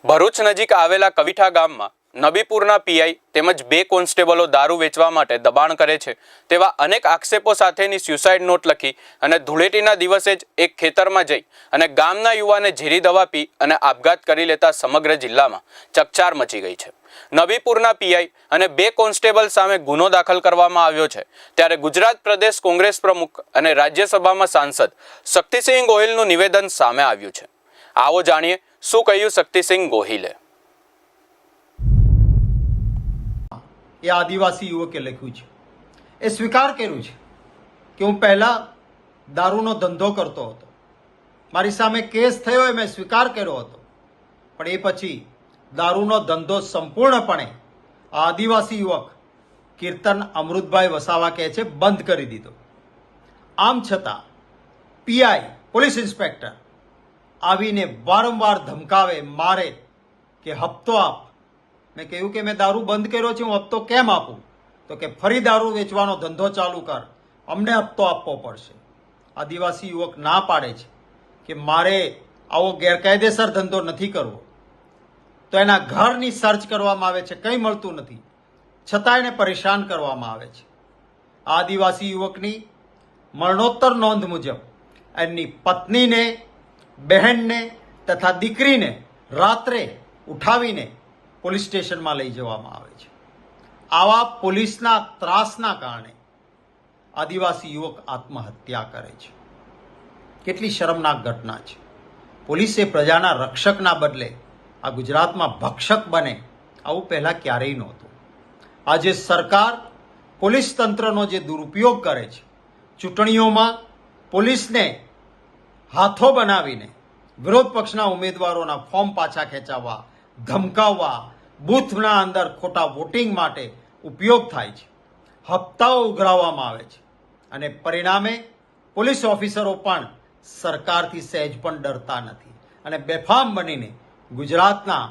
ભરૂચ નજીક આવેલા કવિઠા ગામમાં નબીપુરના પીઆઈ તેમજ 2 કોન્સ્ટેબલો દારૂ વેચવા માટે દબાણ કરે છે તેવા અનેક આક્ષેપો સાથેની સ્યુસાઇડ નોટ લખી અને ધૂળેટીના દિવસે જ એક ખેતરમાં જઈ અને ગામના યુવાને ઝેરી દવા પી અને આપઘાત કરી લેતા સમગ્ર જિલ્લામાં ચકચાર મચી ગઈ છે। નબીપુરના પીઆઈ અને 2 કોન્સ્ટેબલ સામે ગુનો દાખલ કરવામાં આવ્યો છે। ત્યારે ગુજરાત પ્રદેશ કોંગ્રેસ પ્રમુખ અને રાજ્યસભામાં સાંસદ શક્તિસિંહ ગોહિલનું નિવેદન સામે આવ્યું છે। આવો જાણીએ શું કહ્યું શક્તિસિંહ ગોહિલે। એ આદિવાસી યુવકે લખ્યું છે। એ સ્વીકાર કર્યું છે કે હું પહેલા દારૂનો ધંધો કરતો હતો, મારી સામે કેસ થયો એ મેં સ્વીકાર કર્યો હતો, પણ એ પછી દારૂનો ધંધો સંપૂર્ણપણે આદિવાસી યુવક કીર્તન અમૃતભાઈ વસાવા કહે છે બંધ કરી દીધો। આમ છતાં પીઆઈ પોલીસ ઇન્સ્પેક્ટર આવીને વારંવાર ધમકાવે, મારે કે હપ્તો આપ। મેં કહ્યું કે મેં દારૂ બંધ કર્યો છે, હું હપ્તો કેમ આપું? તો કે ફરી દારૂ વેચવાનો ધંધો ચાલુ કર, અમને હપ્તો આપવો પડશે। આદિવાસી યુવક ના પાડે છે કે મારે આવો ગેરકાયદેસર ધંધો નથી કરવો, તો એના ઘરની સર્ચ કરવામાં આવે છે, કંઈ મળતું નથી, છતાં એને પરેશાન કરવામાં આવે છે। આદિવાસી યુવકની મરણોત્તર નોંધ મુજબ એમની પત્નીને, બહેનને તથા દીકરીને રાત્રે ઉઠાવીને પોલીસ સ્ટેશનમાં લઈ જવામાં આવે છે। આવા પોલીસના ત્રાસના કારણે આદિવાસી યુવક આત્મહત્યા કરે છે। કેટલી શરમનાક ઘટના છે। પોલીસે પ્રજાના રક્ષકના બદલે આ ગુજરાતમાં ભક્ષક બને, આવું પહેલાં ક્યારેય નહોતું। આજે સરકાર પોલીસ તંત્રનો જે દુરુપયોગ કરે છે, ચૂંટણીઓમાં પોલીસને હાથો બનાવીને વિરોધ પક્ષના ઉમેદવારોના ફોર્મ પાછા ખેંચાવવા, ધમકાવવા, બૂથના અંદર ખોટા વોટિંગ માટે ઉપયોગ થાય છે, હપ્તાઓ ઉઘરાવવામાં આવે છે અને પરિણામે પોલીસ ઓફિસરો પણ સરકારથી સહેજ પણ ડરતા નથી અને બેફામ બનીને ગુજરાતના